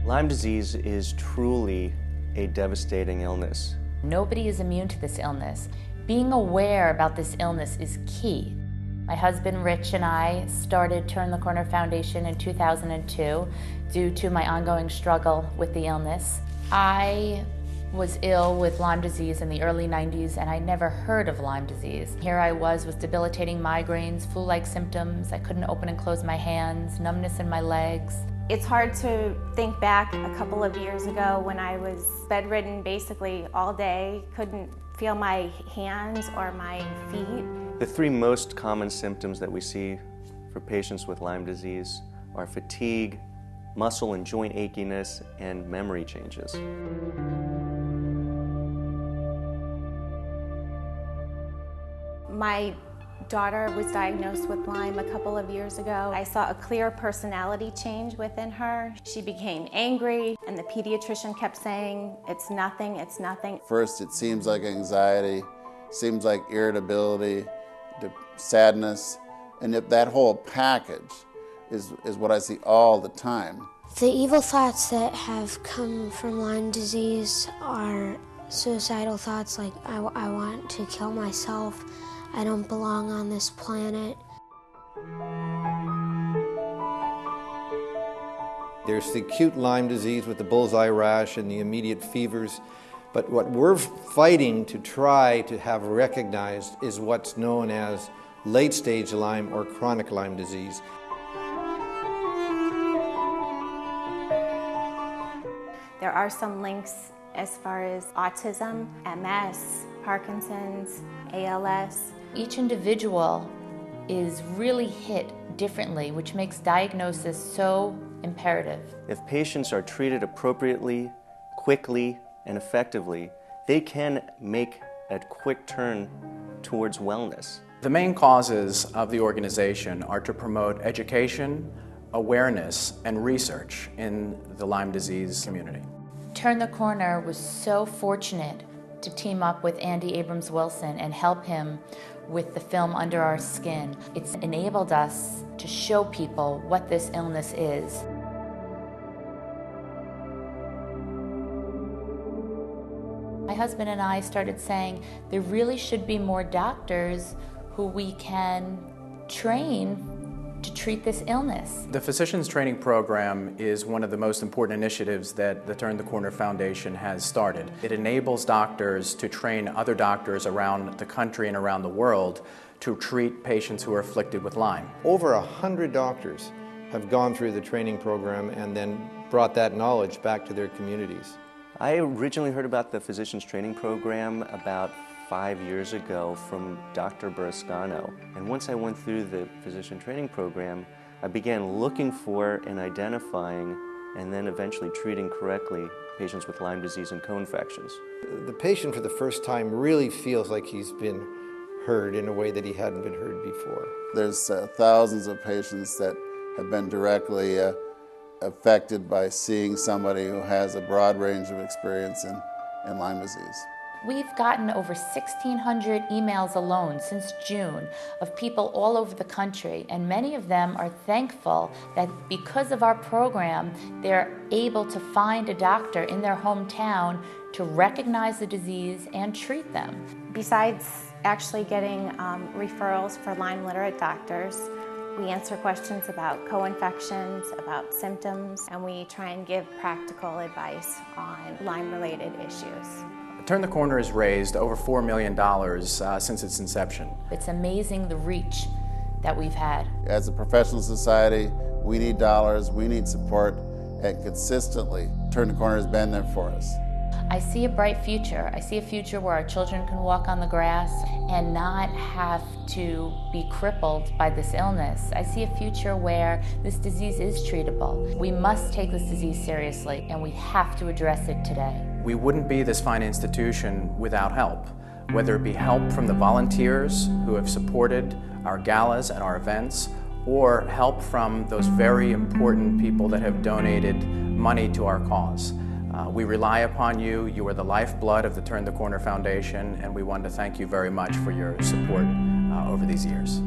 Lyme disease is truly a devastating illness. Nobody is immune to this illness. Being aware about this illness is key. My husband Rich and I started Turn the Corner Foundation in 2002 due to my ongoing struggle with the illness. I was ill with Lyme disease in the early 90s and I never heard of Lyme disease. Here I was with debilitating migraines, flu-like symptoms. I couldn't open and close my hands, numbness in my legs. It's hard to think back a couple of years ago when I was bedridden basically all day, couldn't feel my hands or my feet. The three most common symptoms that we see for patients with Lyme disease are fatigue, muscle and joint achiness, and memory changes. My daughter was diagnosed with Lyme a couple of years ago. I saw a clear personality change within her. She became angry, and the pediatrician kept saying, "It's nothing, it's nothing." First, it seems like anxiety, seems like irritability, sadness, and that whole package is what I see all the time. The evil thoughts that have come from Lyme disease are suicidal thoughts like, I want to kill myself. I don't belong on this planet. There's the acute Lyme disease with the bullseye rash and the immediate fevers, but what we're fighting to try to have recognized is what's known as late-stage Lyme or chronic Lyme disease. There are some links as far as autism, MS, Parkinson's, ALS. Each individual is really hit differently, which makes diagnosis so imperative. If patients are treated appropriately, quickly, and effectively, they can make a quick turn towards wellness. The main causes of the organization are to promote education, awareness, and research in the Lyme disease community. Turn the Corner was so fortunate to team up with Andy Abrams-Wilson and help him with the film Under Our Skin. It's enabled us to show people what this illness is. My husband and I started saying there really should be more doctors who we can train to treat this illness. The Physicians Training Program is one of the most important initiatives that the Turn the Corner Foundation has started. It enables doctors to train other doctors around the country and around the world to treat patients who are afflicted with Lyme. Over 100 doctors have gone through the training program and then brought that knowledge back to their communities. I originally heard about the Physicians Training Program about 5 years ago from Dr. Burrascano. And once I went through the physician training program, I began looking for and identifying and then eventually treating correctly patients with Lyme disease and co-infections. The patient for the first time really feels like he's been heard in a way that he hadn't been heard before. There's thousands of patients that have been directly affected by seeing somebody who has a broad range of experience in Lyme disease. We've gotten over 1,600 emails alone since June of people all over the country, and many of them are thankful that because of our program, they're able to find a doctor in their hometown to recognize the disease and treat them. Besides actually getting referrals for Lyme literate doctors, we answer questions about co-infections, about symptoms, and we try and give practical advice on Lyme-related issues. Turn the Corner has raised over $4 million since its inception. It's amazing the reach that we've had. As a professional society, we need dollars, we need support, and consistently, Turn the Corner has been there for us. I see a bright future. I see a future where our children can walk on the grass and not have to be crippled by this illness. I see a future where this disease is treatable. We must take this disease seriously, and we have to address it today. We wouldn't be this fine institution without help, whether it be help from the volunteers who have supported our galas and our events, or help from those very important people that have donated money to our cause. We rely upon you. You are the lifeblood of the Turn the Corner Foundation, and we want to thank you very much for your support over these years.